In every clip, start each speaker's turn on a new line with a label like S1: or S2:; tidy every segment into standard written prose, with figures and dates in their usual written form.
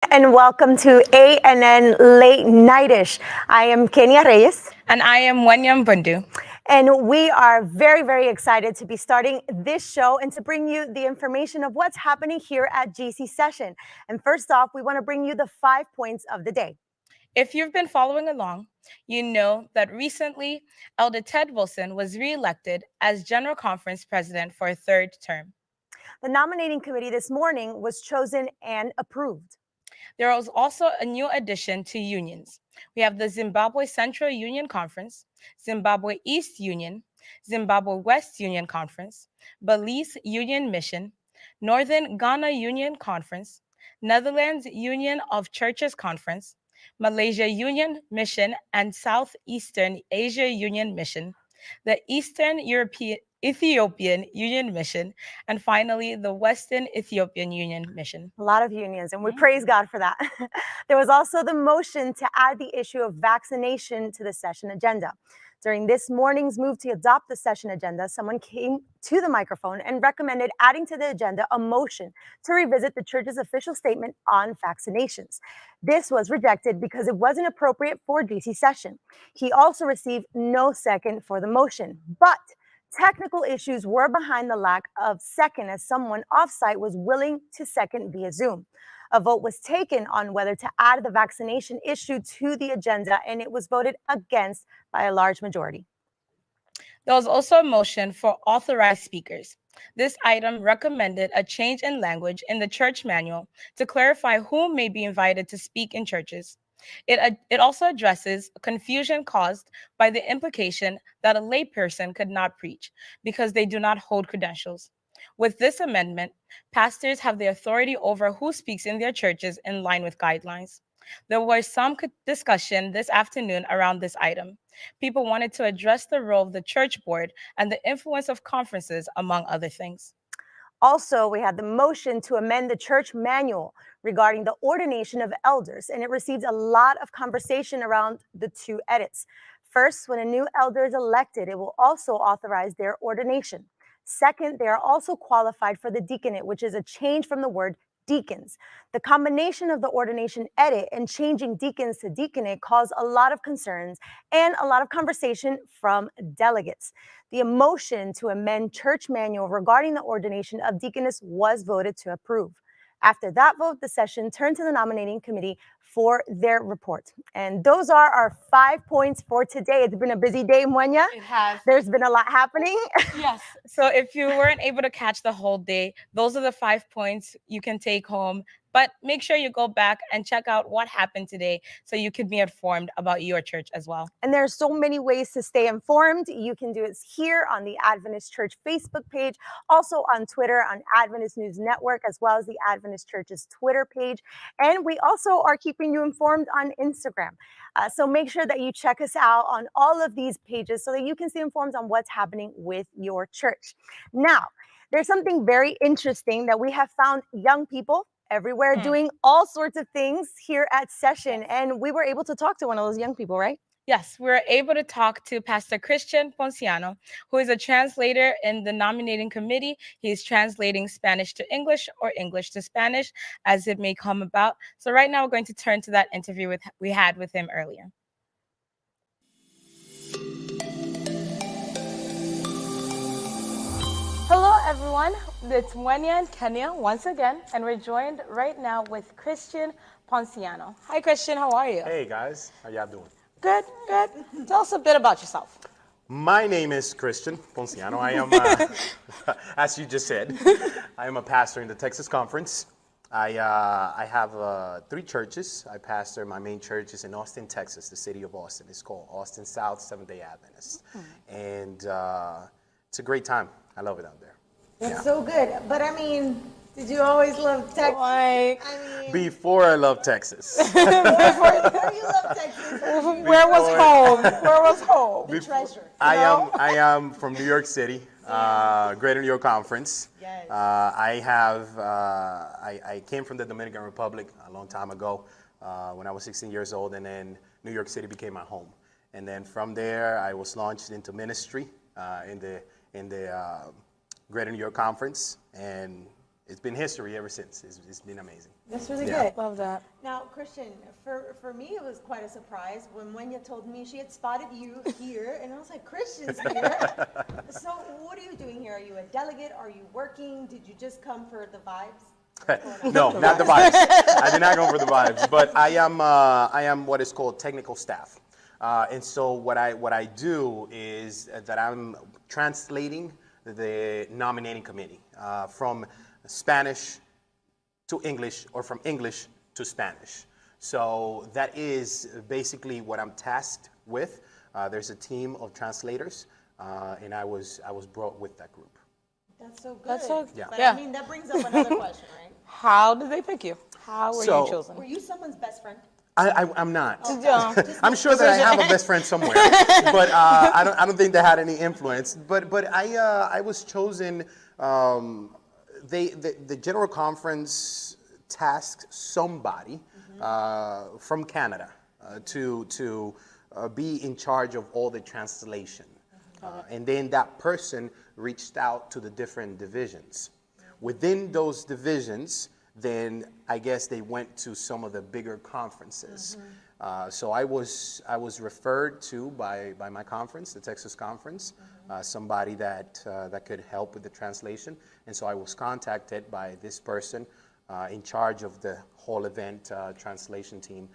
S1: and welcome to ANN Late Nightish. I am Kenia Reyes.
S2: And I am Mpundu.
S1: And we are very, very excited to be starting this show and to bring you the information of what's happening here at GC Session. And first off, we want to bring you the 5 points of the day.
S2: If you've been following along, you know that recently Elder Ted Wilson was reelected as General Conference President for a third term.
S1: The nominating committee this morning was chosen and approved.
S2: There was also a new addition to unions. We have the Zimbabwe Central Union Conference, Zimbabwe East Union, Zimbabwe West Union Conference, Belize Union Mission, Northern Ghana Union Conference, Netherlands Union of Churches Conference, Malaysia Union Mission, and Southeastern Asia Union Mission, the Eastern Ethiopian Union Mission, and finally, the Western Ethiopian Union Mission.
S1: A lot of unions, and we praise God for that. There was also the motion to add the issue of vaccination to the session agenda. During this morning's move to adopt the session agenda, someone came to the microphone and recommended adding to the agenda a motion to revisit the church's official statement on vaccinations. This was rejected because it wasn't appropriate for GC session. He also received no second for the motion, but technical issues were behind the lack of second, as someone offsite was willing to second via Zoom. A vote was taken on whether to add the vaccination issue to the agenda, and it was voted against by a large majority.
S2: There was also a motion for authorized speakers. This item recommended a change in language in the church manual to clarify who may be invited to speak in churches. It also addresses confusion caused by the implication that a layperson could not preach because they do not hold credentials. With this amendment, pastors have the authority over who speaks in their churches in line with guidelines. There was some discussion this afternoon around this item. People wanted to address the role of the church board and the influence of conferences, among other things.
S1: Also, we had the motion to amend the church manual regarding the ordination of elders, and it received a lot of conversation around the two edits. First, when a new elder is elected, it will also authorize their ordination. Second, they are also qualified for the deaconate, which is a change from the word deacons. The combination of the ordination edit and changing deacons to deaconate caused a lot of concerns and a lot of conversation from delegates. The motion to amend church manual regarding the ordination of deaconess was voted to approve. After that vote, the session turned to the nominating committee for their report. And those are our 5 points for today. It's been a busy day, Mweyna.
S2: It has.
S1: There's been a lot happening.
S2: Yes. So if you weren't able to catch the whole day, those are the 5 points you can take home. But make sure you go back and check out what happened today so you can be informed about your church as well.
S1: And there are so many ways to stay informed. You can do it here on the Adventist Church Facebook page, also on Twitter, on Adventist News Network, as well as the Adventist Church's Twitter page. And we also are keeping you informed on Instagram. So make sure that you check us out on all of these pages so that you can stay informed on what's happening with your church. Now, there's something very interesting that we have found young people everywhere doing all sorts of things here at Session. And we were able to talk to one of those young people, right?
S2: Yes, we were able to talk to Pastor Christian Ponciano, who is a translator in the nominating committee. He's translating Spanish to English or English to Spanish as it may come about. So right now we're going to turn to that interview we had with him earlier. Hello, everyone. It's Mweyna and Kenia once again, and we're joined right now with Christian Ponciano. Hi, Christian. How are you?
S3: Hey, guys. How y'all doing?
S2: Good, good. Tell us a bit about yourself.
S3: My name is Christian Ponciano. I am, as you just said, I am a pastor in the Texas Conference. I have 3 churches. I pastor, my main church is in Austin, Texas, the city of Austin. It's called Austin South Seventh-day Adventist. And it's a great time. I love it out there.
S4: That's so good. But I mean, did you always love Texas?
S3: Before I loved Texas.
S4: Before you loved Texas.
S2: Where was home? Where was home?
S4: The treasure.
S3: I am from New York City, Greater New York Conference.
S4: Yes.
S3: I came from the Dominican Republic a long time ago when I was 16 years old, and then New York City became my home. And then from there, I was launched into ministry in the Greater New York Conference, and it's been history ever since. It's been amazing.
S4: That's really
S3: Yeah.
S4: good.
S2: Love that.
S4: Now, Christian, for me, it was quite a surprise when Mweyna told me she had spotted you here, and I was like, Christian's here. So what are you doing here? Are you a delegate? Are you working? Did you just come for the vibes?
S3: No, not the vibes. I did not go for the vibes, but I am what is called technical staff. And so what I do is that I'm translating the nominating committee from Spanish to English or from English to Spanish. So that is basically what I'm tasked with. There's a team of translators, and I was brought with that group.
S4: That's so good.
S2: That's so-
S3: Yeah.
S4: But
S2: yeah.
S4: I mean, that brings up another question, right?
S2: How did they pick you? How were
S3: So-
S2: you chosen?
S4: Were you someone's best friend?
S3: I'm not.
S2: Yeah.
S3: I'm sure that I have a best friend somewhere, but I don't think they had any influence. But I was chosen. The General Conference tasked somebody from Canada to be in charge of all the translation, and then that person reached out to the different divisions. Within those divisions, then I guess they went to some of the bigger conferences. So I was referred to by my conference, the Texas Conference, somebody that could help with the translation. And so I was contacted by this person in charge of the whole event translation team,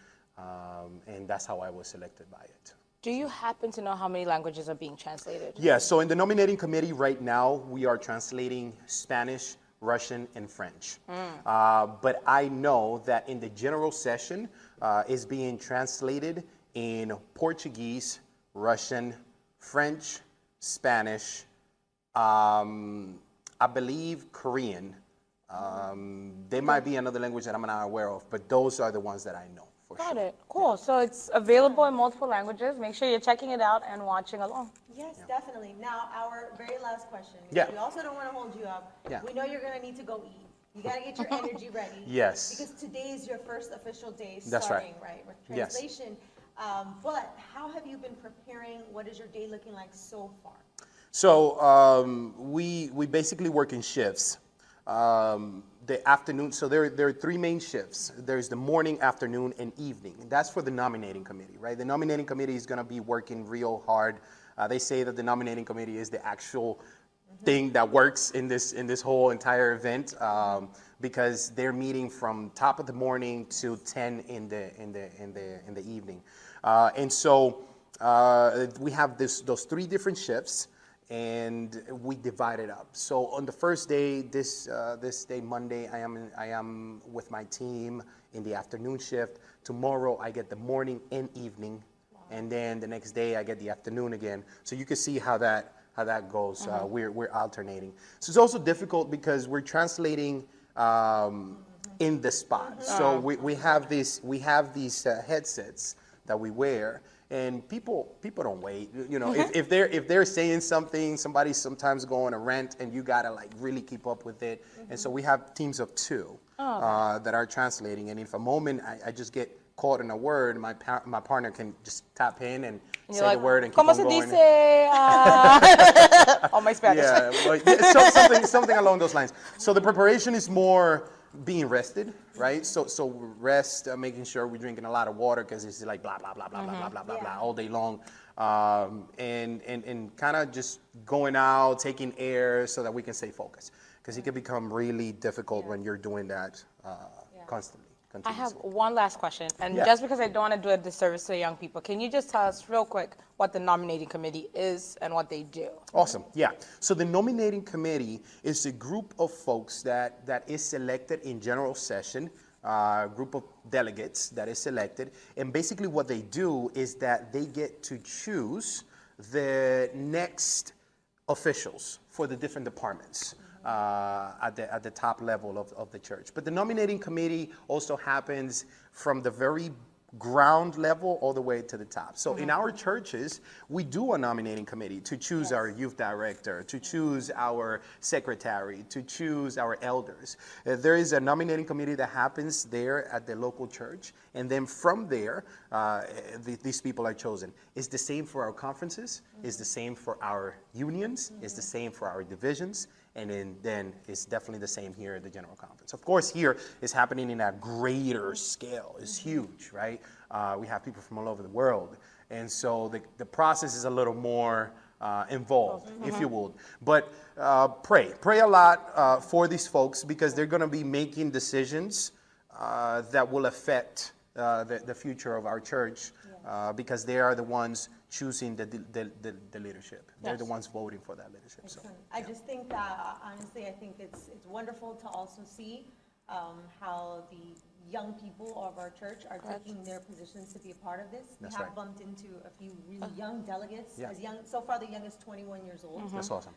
S3: and that's how I was selected by it.
S2: Do you happen to know how many languages are being translated?
S3: Yeah, so in the nominating committee right now, we are translating Spanish, Russian, and French. But I know that in the general session is being translated in Portuguese, Russian, French, Spanish, I believe Korean. There might be another language that I'm not aware of, but those are the ones that I know for
S2: Got
S3: sure.
S2: it. Cool. So it's available in multiple languages. Make sure you're checking it out and watching along.
S4: Yes, definitely. Now, our very last question.
S3: Yeah.
S4: We also don't want to hold you up.
S3: Yeah.
S4: We know you're going to need to go eat. You got to get your energy ready.
S3: Yes.
S4: Because today is your first official day
S3: That's right.
S4: starting, right, with
S3: Yes.
S4: translation. But how have you been preparing? What is your day looking like so far?
S3: So we basically work in shifts. The afternoon, so there are three main shifts. There's the morning, afternoon, and evening. And that's for the nominating committee, right? The nominating committee is going to be working real hard. They say that the nominating committee is the actual thing that works in this whole entire event because they're meeting from top of the morning to 10 in the evening. And so we have those three different shifts, and we divide it up. So on the first day, this day, Monday, I am with my team in the afternoon shift. Tomorrow, I get the morning and evening, and then the next day, I get the afternoon again. So you can see how that goes. We're alternating. So it's also difficult because we're translating in the spot. So we have these headsets that we wear. And people don't wait. You know, if they're saying something, somebody's sometimes going a rant, and you gotta like really keep up with it. And so we have teams of two that are translating. And if a moment I just get caught in a word, my partner can just tap in and say the word and keep
S2: ¿Cómo
S3: on
S2: se
S3: going.
S2: dice? Oh, my Spanish.
S3: Yeah, but something along those lines. So the preparation is more being rested, right? So rest, making sure we're drinking a lot of water because it's like blah blah blah blah blah blah blah blah all day long, and kind of just going out, taking air so that we can stay focused because it can become really difficult when you're doing that constantly.
S2: I have one last question, and
S3: Yeah.
S2: just because I don't want to do a disservice to the young people, can you just tell us real quick what the nominating committee is and what they do?
S3: Awesome. Yeah. So the nominating committee is a group of folks that is selected in general session, group of delegates that is selected. And basically what they do is that they get to choose the next officials for the different departments. At the top level of the church. But the nominating committee also happens from the very ground level all the way to the top. So in our churches, we do a nominating committee to choose our youth director, to choose our secretary, to choose our elders. There is a nominating committee that happens there at the local church, and then from there, these people are chosen. It's the same for our conferences, it's the same for our unions, it's the same for our divisions, and then it's definitely the same here at the General Conference. Of course, here it's happening in a greater scale. It's huge, right? We have people from all over the world, and so the process is a little more involved, if you will. But pray a lot for these folks, because they're going to be making decisions that will affect the future of our church, because they are the ones choosing the leadership. They're the ones voting for that leadership. So,
S4: I just think that, honestly, I think it's wonderful to also see how the young people of our church are taking their positions to be a part of this. We have bumped into a few really young delegates, as young, so far the youngest 21 years old.
S3: That's awesome.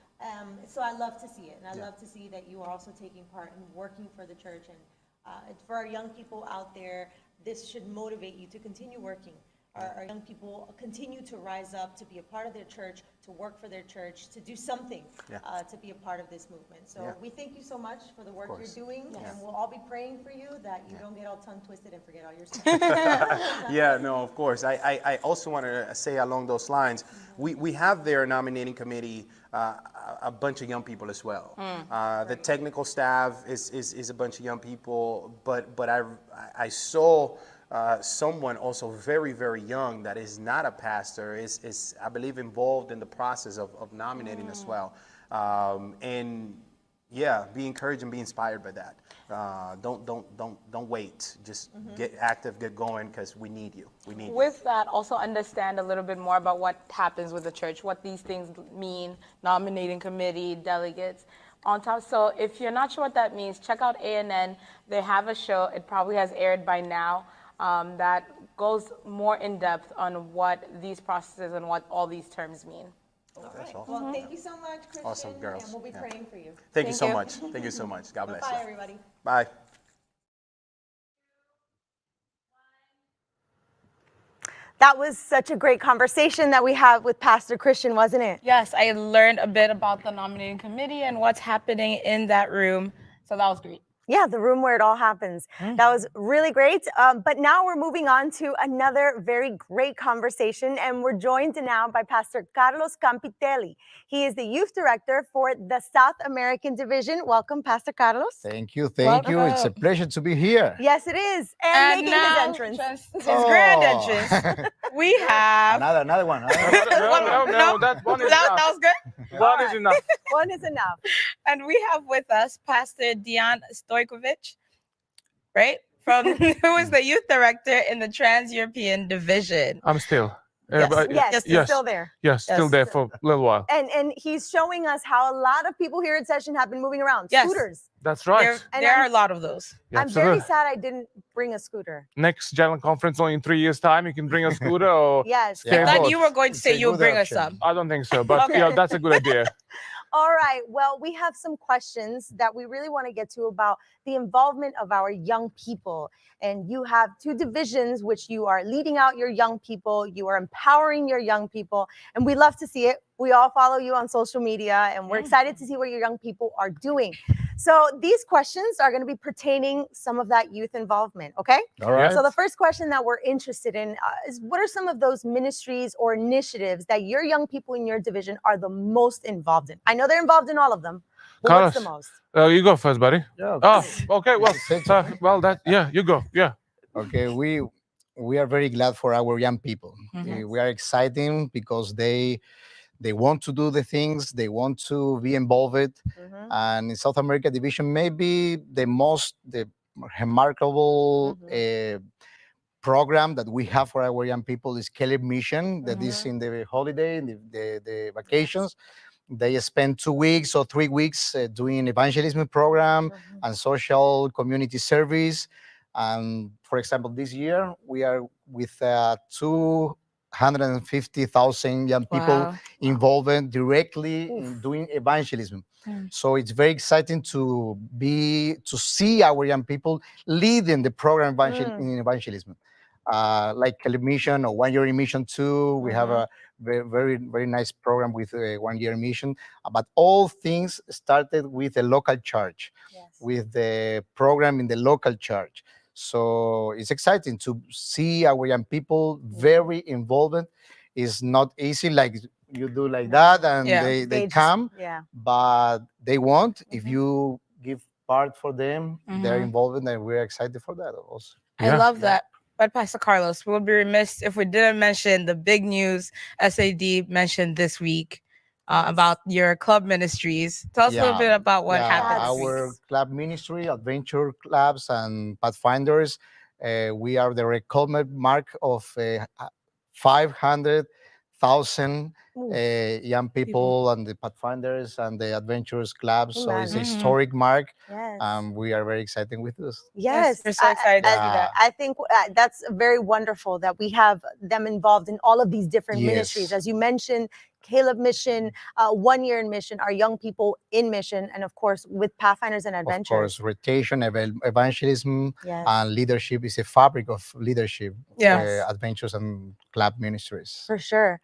S4: So I love to see it, and I love to see that you are also taking part in working for the church. And for our young people out there, this should motivate you to continue working. Our young people continue to rise up, to be a part of their church, to work for their church, to do something, to be a part of this movement. So we thank you so much for the work you're doing, and we'll all be praying for you that you don't get all tongue twisted and forget all your stuff.
S3: Yeah, no, of course. I also want to say along those lines, we have their nominating committee a bunch of young people as well. The technical staff is a bunch of young people, but I saw someone also very, very young that is not a pastor, is I believe involved in the process of nominating as well. And yeah, be encouraged and be inspired by that. Don't wait. Just get active, get going, because we need you. We need
S2: With that, also understand a little bit more about what happens with the church, what these things mean, nominating committee, delegates. On top, so if you're not sure what that means, check out ANN. They have a show, it probably has aired by now, that goes more in depth on what these processes and what all these terms mean.
S4: All right. Well, thank you so much, Christian.
S3: Awesome, girls.
S4: And we'll be praying for you.
S3: Thank you so much. Thank you so much. God bless
S4: Bye,
S3: you.
S4: everybody.
S3: Bye.
S1: That was such a great conversation that we had with Pastor Christian, wasn't it?
S2: Yes, I learned a bit about the nominating committee and what's happening in that room. So that was great.
S1: Yeah, the room where it all happens. That was really great. But now we're moving on to another very great conversation, and we're joined now by Pastor Carlos Campitelli. He is the youth director for the South American Division. Welcome, Pastor Carlos.
S5: Thank you. Thank you. It's a pleasure to be here.
S1: Yes, it is. And making his entrance.
S2: His grand entrance. We have
S5: Another one.
S6: No, that one is
S2: that
S6: enough.
S2: was good.
S6: One is enough.
S1: One is enough.
S2: And we have with us Pastor Dion Stojkovic, right? Who is the youth director in the Trans-European Division.
S6: I'm still.
S1: Yes, he's still there.
S6: Yes, still there for a little while.
S1: And he's showing us how a lot of people here at Session have been moving around.
S2: Yes.
S1: Scooters.
S6: That's right.
S2: There are a lot of those.
S6: Yeah,
S1: I'm very
S6: absolutely.
S1: sad I didn't bring a scooter.
S6: Next General Conference only in 3 years' time. You can bring a scooter or
S1: Yes.
S2: I thought
S6: skateboard.
S2: you were going to say
S5: It's a
S2: you'll
S5: good
S2: bring us
S5: option.
S2: some.
S6: I don't think so, but
S2: Okay.
S6: yeah, that's a good idea.
S1: All right. Well, we have some questions that we really want to get to about the involvement of our young people. And you have two divisions, which you are leading out your young people. You are empowering your young people. And we love to see it. We all follow you on social media, and we're excited to see what your young people are doing. So these questions are going to be pertaining some of that youth involvement. Okay.
S5: All right.
S1: So the first question that we're interested in is, what are some of those ministries or initiatives that your young people in your division are the most involved in? I know they're involved in all of them, but what's the
S6: Carlos.
S1: most?
S6: You go first, buddy.
S5: Yeah,
S6: Oh, okay. Well,
S5: Thank you.
S6: you go. Yeah.
S5: Okay, we are very glad for our young people. We are exciting because they want to do the things, they want to be involved. And in South America Division, maybe the remarkable program that we have for our young people is Caleb Mission, that is in the holiday, in the vacations. They spend 2 weeks or 3 weeks doing evangelism program and social community service. And for example, this year we are with 250,000 young people involved directly in doing evangelism. So it's very exciting to see our young people leading the program in evangelism. Like Caleb Mission or 1 Year in Mission 2, we have a very, very nice program with 1 Year in Mission. But all things started with a local church, with the program in the local church. So it's exciting to see our young people very involved. It's not easy, like you do like that, and
S2: Yeah.
S5: they
S1: just-
S5: come,
S1: Yeah.
S5: but they won't. If
S1: Mhm.
S5: you give part for them, they're
S2: Mhm.
S5: involved, and we're excited for that also.
S2: I
S6: Yeah.
S2: love that. But Pastor Carlos, we would be remiss if we didn't mention the big news SAD mentioned this week about your club ministries. Tell us a little bit about what happened this week.
S5: Our club ministry, adventure clubs, and pathfinders. We are the recommended mark of 500,000
S1: Ooh.
S5: young people and the pathfinders and the adventures clubs. So it's a
S1: Amen.
S5: historic mark.
S1: Yes.
S5: We are very excited with this.
S1: Yes,
S2: we're so excited to see that.
S1: I think that's very wonderful that we have them involved in all of these different ministries.
S5: Yes.
S1: As you mentioned, Caleb Mission, 1 year in mission, our young people in mission, and of course with Pathfinders and
S5: Of
S1: Adventures.
S5: course, rotation, evangelism,
S1: Yes.
S5: and leadership is a fabric of leadership,
S2: Yes.
S5: adventures and club ministries.
S1: For sure.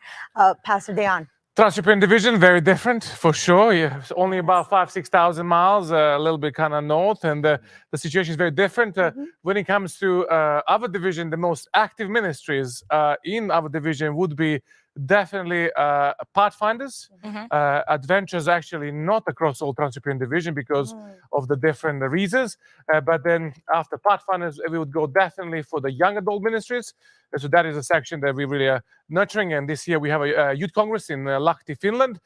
S1: Pastor Deon.
S6: Trans-European division, very different for sure. Yeah, it's only about 5,000-6,000 miles, a little bit kind of north, and the situation is very different. When it comes to our division, the most active ministries in our division would be definitely Pathfinders. Adventures actually not across all Trans-European division because of the different reasons. But then after Pathfinders, we would go definitely for the young adult ministries. So that is a section that we really are nurturing. And this year we have a youth congress in Lahti, Finland.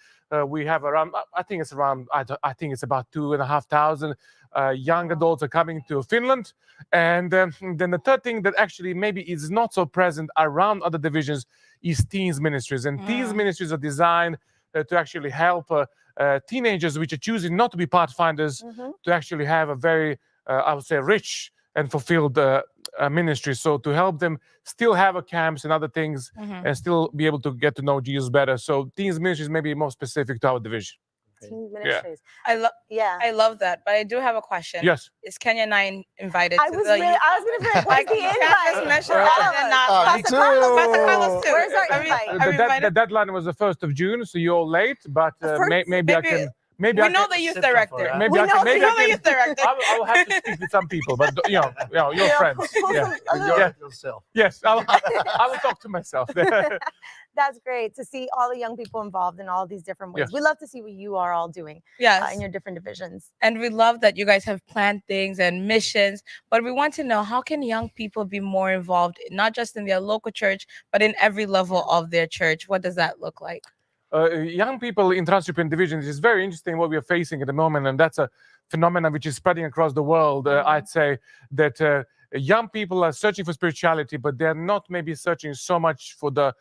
S6: We have around, I think it's about 2,500 young adults are coming to Finland. And then the third thing that actually maybe is not so present around other divisions is teens ministries. And teens ministries are designed to actually help teenagers which are choosing not to be pathfinders to actually have a very, I would say, rich and fulfilled ministry. So to help them still have a camps and other things and still be able to get to know Jesus better. So teens ministries may be more specific to our division.
S1: Teen ministries.
S2: I love that, but I do have a question.
S6: Yes.
S2: Is Kenia 9 invited
S1: I
S2: to
S1: was
S2: the
S1: going to say, where's the
S2: you can't
S1: invite?
S2: just mention
S1: For all
S2: that
S1: of
S2: and
S1: us.
S2: not
S5: Me
S2: Pastor Carlos. Pastor Carlos too.
S1: Where's our
S2: Are we-
S1: invite?
S2: are we invited?
S6: The deadline was the 1st of June, so you're all late, but maybe I can. Maybe
S2: we
S6: I
S2: know
S6: can,
S2: the youth
S5: sit down for
S2: director.
S5: that.
S6: maybe
S1: We
S6: I
S1: know
S6: can, maybe
S2: we know
S6: I
S2: the
S6: can,
S2: youth director.
S6: I'll have to speak with some people, but you're friends. Yeah. Yeah.
S5: Yourself.
S6: Yes, I will talk to myself.
S1: That's great to see all the young people involved in all these different ways.
S6: Yes.
S1: We love to see what you are all doing
S2: Yes.
S1: in your different divisions.
S2: And we love that you guys have planned things and missions, but we want to know, how can young people be more involved, not just in their local church, but in every level of their church? What does that look like?
S6: Young people in Trans-European divisions is very interesting what we are facing at the moment, and that's a phenomenon which is spreading across the world. I'd say that young people are searching for spirituality, but they're not maybe searching so much for the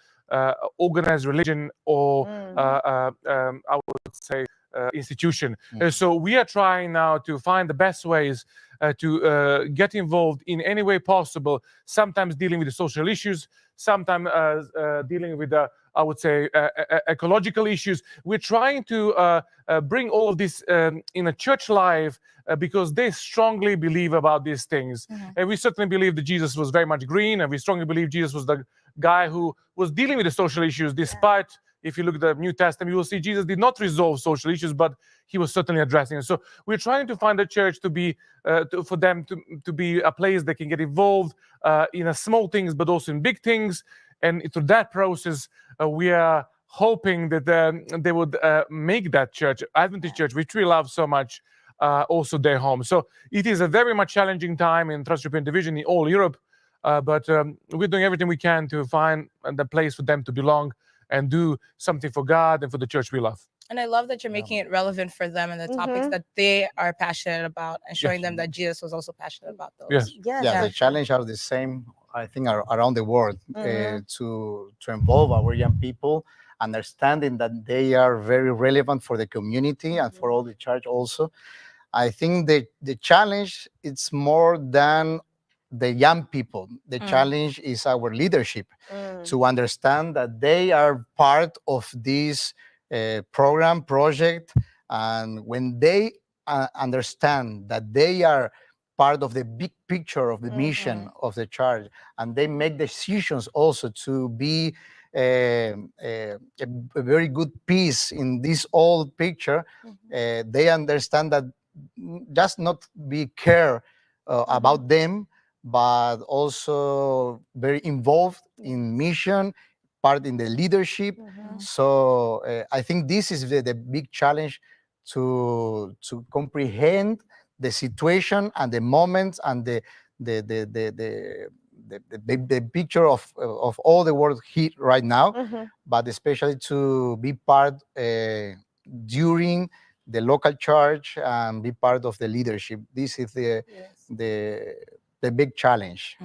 S6: organized religion or I would say institution. So we are trying now to find the best ways to get involved in any way possible, sometimes dealing with the social issues, sometimes dealing with the, I would say, ecological issues. We're trying to bring all of this in a church life because they strongly believe about these things. And we certainly believe that Jesus was very much green, and we strongly believe Jesus was the guy who was dealing with the social issues, despite, if you look at the New Testament, you will see Jesus did not resolve social issues, but he was certainly addressing it. So we're trying to find a church to be, for them to be a place they can get involved in small things, but also in big things. And through that process, we are hoping that they would make that church, Adventist church, which we love so much, also their home. So it is a very much challenging time in Trans-European division in all Europe, but we're doing everything we can to find the place for them to belong and do something for God and for the church we love.
S2: And I love that you're making it relevant for them and the topics that they are passionate about, and showing them that Jesus was also passionate about those.
S6: Yes.
S5: Yeah, the challenge are the same, I think, around the world to involve our young people, understanding that they are very relevant for the community and for all the church also. I think the challenge, it's more than the young people. The challenge is our leadership to understand that they are part of this project, and when they understand that they are part of the big picture of the mission of the church, and they make decisions also to be a very good piece in this old picture, they understand that just not be care about them, but also very involved in mission, part in the leadership, So I think this is the big challenge to comprehend the situation and the moments and the picture of all the world here right now, but especially to be part during the local church and be part of the leadership. This is the big challenge.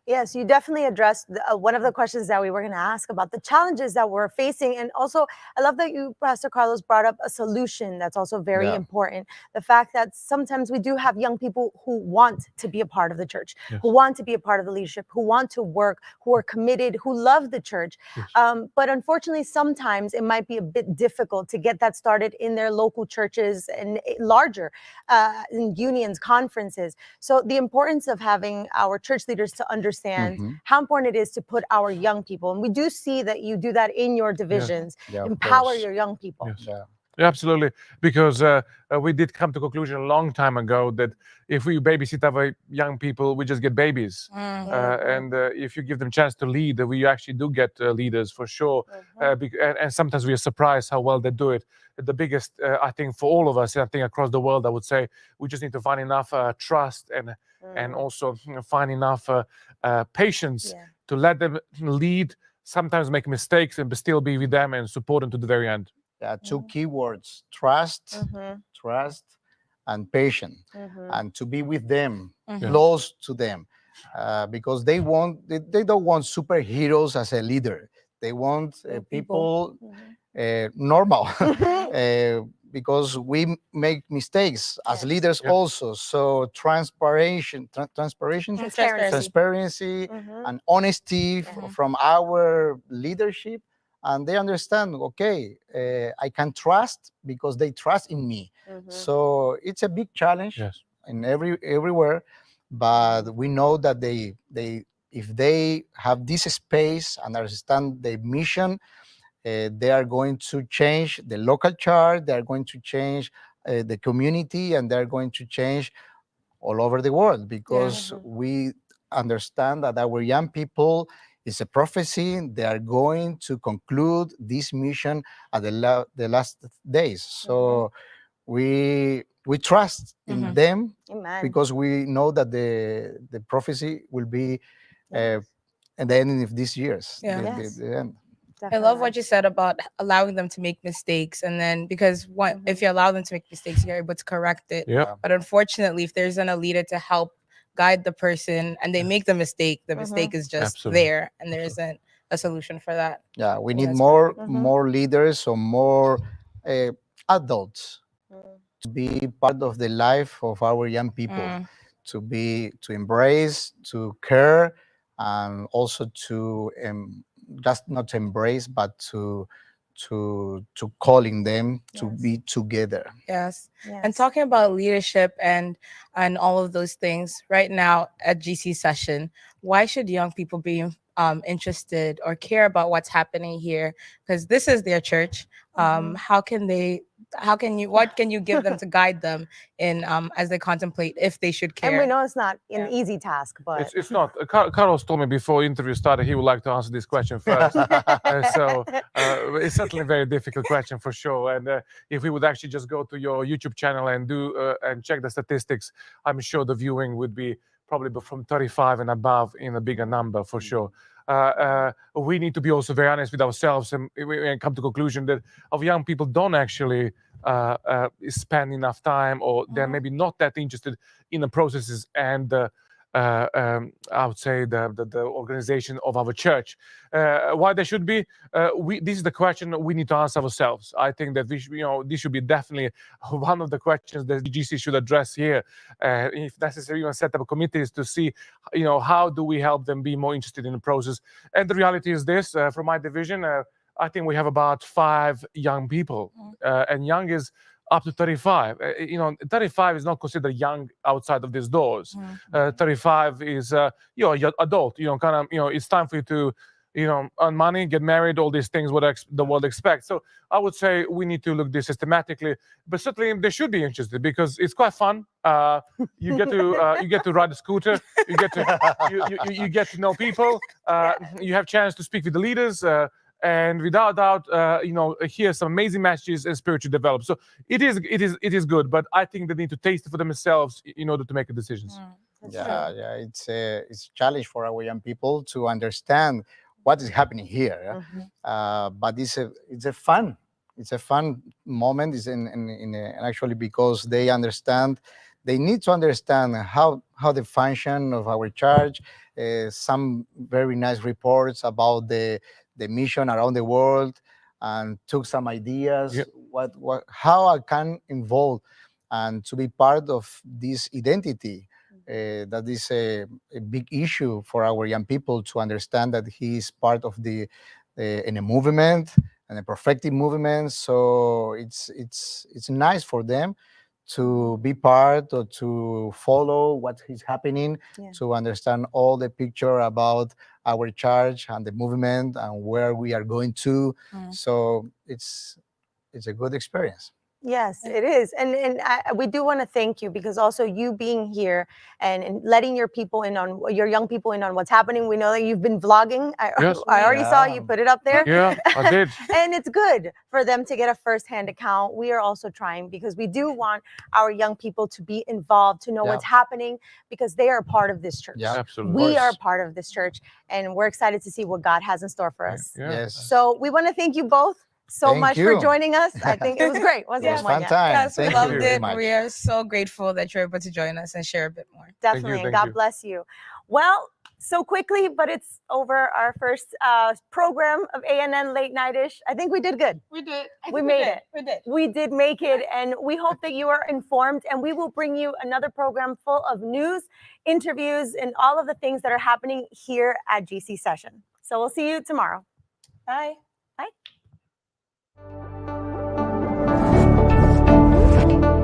S1: Yes, you definitely addressed one of the questions that we were going to ask about the challenges that we're facing. And also, I love that you, Pastor Carlos, brought up a solution that's also very important. The fact that sometimes we do have young people who want to be a part of the church, who want to be a part of the leadership, who want to work, who are committed, who love the church. But unfortunately, sometimes it might be a bit difficult to get that started in their local churches and larger in unions, conferences. So the importance of having our church leaders to understand how important it is to put our young people, and we do see that you do that in your divisions, empower your young people.
S6: Yeah, absolutely. Because we did come to a conclusion a long time ago that if we babysit our young people, we just get babies. And if you give them a chance to lead, we actually do get leaders for sure. And sometimes we are surprised how well they do it. The biggest, I think, for all of us, I think across the world, I would say, we just need to find enough trust and also find enough patience to let them lead, sometimes make mistakes, and still be with them and support them to the very end.
S5: Two keywords: trust, and patience, and to be with them, close to them, because they don't want superheroes as a leader. They want people normal, because we make mistakes as leaders also. So transparency, and honesty from our leadership. And they understand, okay, I can trust because they trust in me. So it's a big challenge in everywhere, but we know that they if they have this space and understand the mission, they are going to change the local church, they are going to change the community, and they're going to change all over the world, because we understand that our young people is a prophecy. They are going to conclude this mission at the last days. So we trust in them.
S1: Amen.
S5: Because we know that the prophecy will be at the end of these years. The end.
S2: I love what you said about allowing them to make mistakes, and then because if you allow them to make mistakes, you're able to correct it. But unfortunately, if there isn't a leader to help guide the person and they make the mistake is just there, and there isn't a solution for that.
S5: We need more leaders or more adults to be part of the life of our young people, to embrace, to care, and also to just not to embrace, but to calling them to be together.
S2: And talking about leadership and all of those things right now at GC session, why should young people be interested or care about what's happening here? Because this is their church. What can you give them to guide them in as they contemplate if they should care?
S1: And we know it's not an easy task, but
S6: it's not. Carlos told me before the interview started he would like to answer this question first. So it's certainly a very difficult question for sure. And if we would actually just go to your YouTube channel and do and check the statistics, I'm sure the viewing would be probably from 35 and above in a bigger number for sure. We need to be also very honest with ourselves and come to the conclusion that our young people don't actually spend enough time, or they're maybe not that interested in the processes and I would say the organization of our church. Why they should be? This is the question we need to answer ourselves. I think that we should, this should be definitely one of the questions that the GC should address here. If necessary, even set up committees to see, how do we help them be more interested in the process. And the reality is this: from my division, I think we have about 5 young people, and young is up to 35. 35 is not considered young outside of these doors. 35 is you're adult. It's time for you to earn money, get married, all these things what the world expects. So I would say we need to look this systematically, but certainly they should be interested because it's quite fun. You get to ride a scooter. You get to know people. You have chance to speak with the leaders. and without doubt, hear some amazing messages and spiritually develop. So it is good, but I think they need to taste it for themselves in order to make decisions.
S5: Yeah, it's a challenge for our young people to understand what is happening here. But it's a fun moment. It's and actually because they understand. They need to understand how the function of our church. Some very nice reports about the mission around the world, and took some ideas.
S6: Yep.
S5: How I can involve and to be part of this identity. That is a big issue for our young people to understand that he is part of in a movement and a prophetic movement. So it's nice for them to be part or to follow what is happening, to understand all the picture about our church and the movement and where we are going to. So it's a good experience.
S1: Yes, it is. And we do want to thank you, because also you being here and letting your young people in on what's happening. We know that you've been vlogging.
S6: Yes.
S1: I already saw you put it up there.
S6: Yeah, I did.
S1: And it's good for them to get a firsthand account. We are also trying, because we do want our young people to be involved, to know what's happening, because they are part of this church.
S5: Yeah,
S6: absolutely.
S1: We are part of this church, and we're excited to see what God has in store for us.
S6: Yeah.
S5: Yes.
S1: So we want to thank you both so
S5: Thank
S1: much
S5: you.
S1: for joining us. I think it was great, wasn't
S5: It was
S1: it,
S5: fun
S1: Mweyna?
S5: time.
S2: Yes, we
S5: Thank
S2: loved
S5: you very
S2: it.
S5: much.
S2: We are so grateful that you're able to join us and share a bit more.
S1: Definitely, and
S6: thank
S1: God
S6: you.
S1: bless you. Well, so quickly, but it's over, our first program of ANN Late Night-ish. I think we did good.
S2: We did.
S1: We made it.
S2: We did.
S1: We did make it, and we hope that you are informed, and we will bring you another program full of news, interviews, and all of the things that are happening here at GC Session. So we'll see you tomorrow.
S2: Bye.
S1: Bye.